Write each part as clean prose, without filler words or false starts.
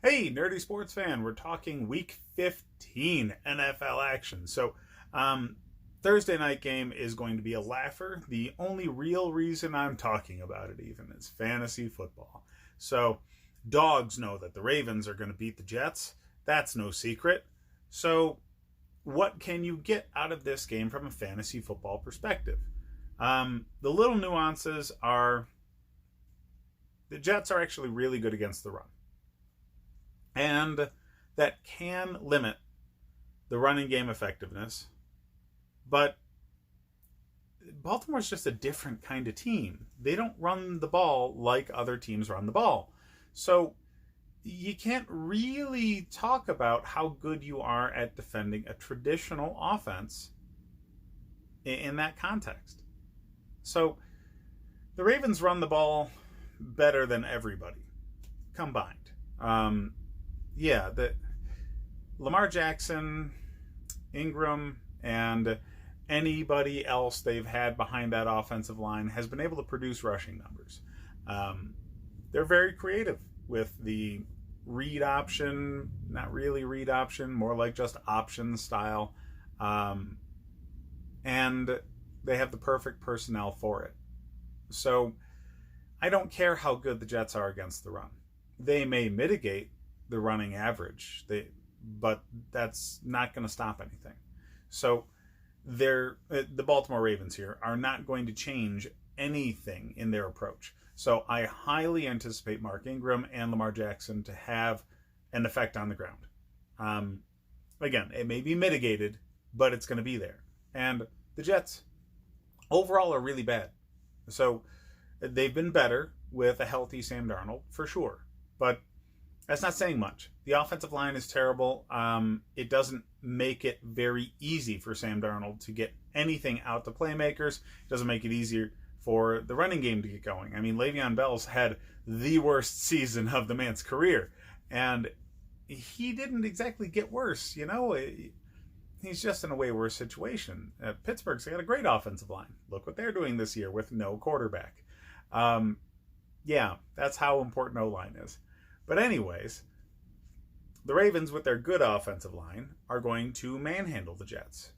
Hey, nerdy sports fan, we're talking week 15 NFL action. Um, Thursday night game is going to be a laugher. The only real reason I'm talking about it, even, is fantasy football. So, dogs know that the Ravens are going to beat the Jets. That's no secret. So, what can you get out of this game from a fantasy football perspective? The little nuances are the Jets are actually really good against the run. And that can limit the running game effectiveness. But Baltimore's just a different kind of team. They don't run the ball like other teams run the ball. So you can't really talk about how good you are at defending a traditional offense in that context. So the Ravens run the ball better than everybody combined. The Lamar Jackson, Ingram, and anybody else they've had behind that offensive line has been able to produce rushing numbers. They're very creative with the read option, not really read option, more like just option style. And they have the perfect personnel for it. So I don't care how good the Jets are against the run. They may mitigate the running average, but that's not going to stop anything. So the Baltimore Ravens here are not going to change anything in their approach. So I highly anticipate Mark Ingram and Lamar Jackson to have an effect on the ground. Again, it may be mitigated, but it's going to be there. And the Jets overall are really bad. So they've been better with a healthy Sam Darnold, for sure. But that's not saying much. The offensive line is terrible. It doesn't make it very easy for Sam Darnold to get anything out to playmakers. It doesn't make it easier for the running game to get going. I mean, Le'Veon Bell's had the worst season of the man's career. And he didn't exactly get worse, He's just in a way worse situation. Pittsburgh's got a great offensive line. Look what they're doing this year with no quarterback. That's how important O-line is. But anyways, the Ravens, with their good offensive line, are going to manhandle the Jets.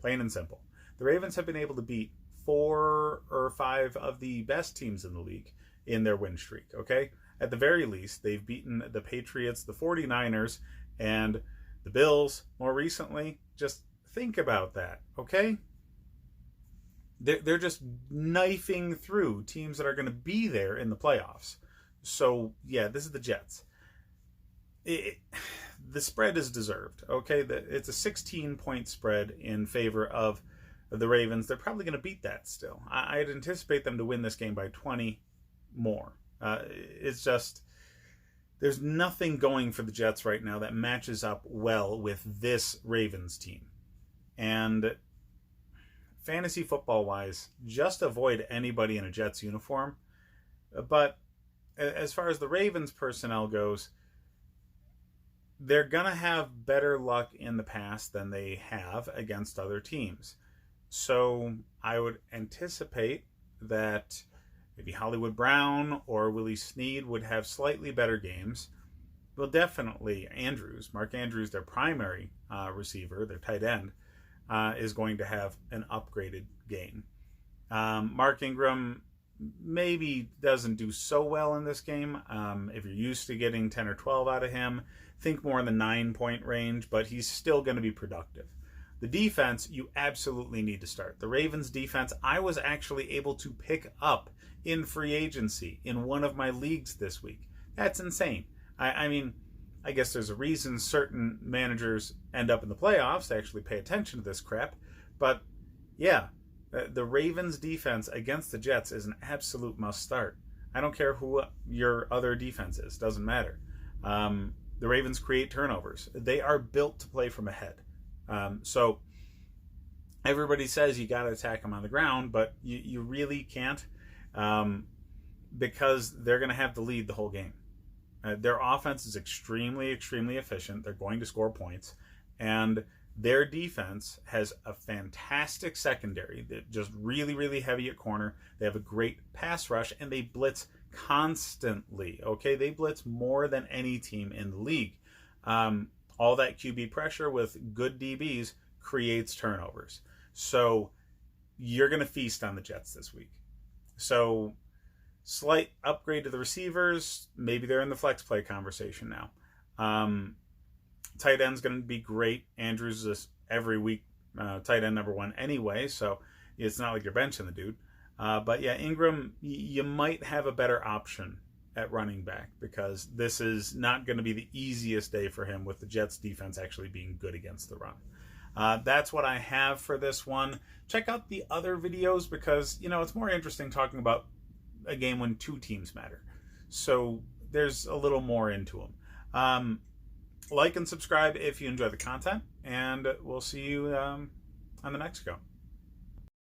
Plain and simple. The Ravens have been able to beat 4 or 5 of the best teams in the league in their win streak, okay? At the very least, they've beaten the Patriots, the 49ers, and the Bills more recently. Just think about that, okay? They're just knifing through teams that are going to be there in the playoffs. So, this is the Jets. The spread is deserved, okay? It's a 16-point spread in favor of the Ravens. They're probably going to beat that still. I'd anticipate them to win this game by 20 more. It's just, there's nothing going for the Jets right now that matches up well with this Ravens team. And fantasy football-wise, just avoid anybody in a Jets uniform. But as far as the Ravens personnel goes, they're going to have better luck in the past than they have against other teams. So I would anticipate that maybe Hollywood Brown or Willie Snead would have slightly better games. Well, definitely Mark Andrews, their primary receiver, their tight end, is going to have an upgraded game. Mark Ingram maybe doesn't do so well in this game. If you're used to getting 10 or 12 out of him, think more in the 9-point range, but he's still going to be productive. The defense, you absolutely need to start. The Ravens defense, I was actually able to pick up in free agency in one of my leagues this week. That's insane. I mean, I guess there's a reason certain managers end up in the playoffs to actually pay attention to this crap. But the Ravens defense against the Jets is an absolute must start. I don't care who your other defense is. Doesn't matter. The Ravens create turnovers. They are built to play from ahead. So everybody says you got to attack them on the ground, but you really can't because they're going to have the lead the whole game. Their offense is extremely, extremely efficient. They're going to score points. And their defense has a fantastic secondary. They're just really, really heavy at corner. They have a great pass rush, and they blitz constantly. Okay, they blitz more than any team in the league. All that QB pressure with good DBs creates turnovers. So you're going to feast on the Jets this week. So slight upgrade to the receivers. Maybe they're in the flex play conversation now. Tight end's going to be great. Andrews is every week tight end number one anyway, so it's not like you're benching the dude. But yeah, Ingram, you might have a better option at running back because this is not going to be the easiest day for him with the Jets defense actually being good against the run. That's what I have for this one. Check out the other videos because, it's more interesting talking about a game when two teams matter. So there's a little more into them. Like and subscribe if you enjoy the content, and we'll see you on the next go.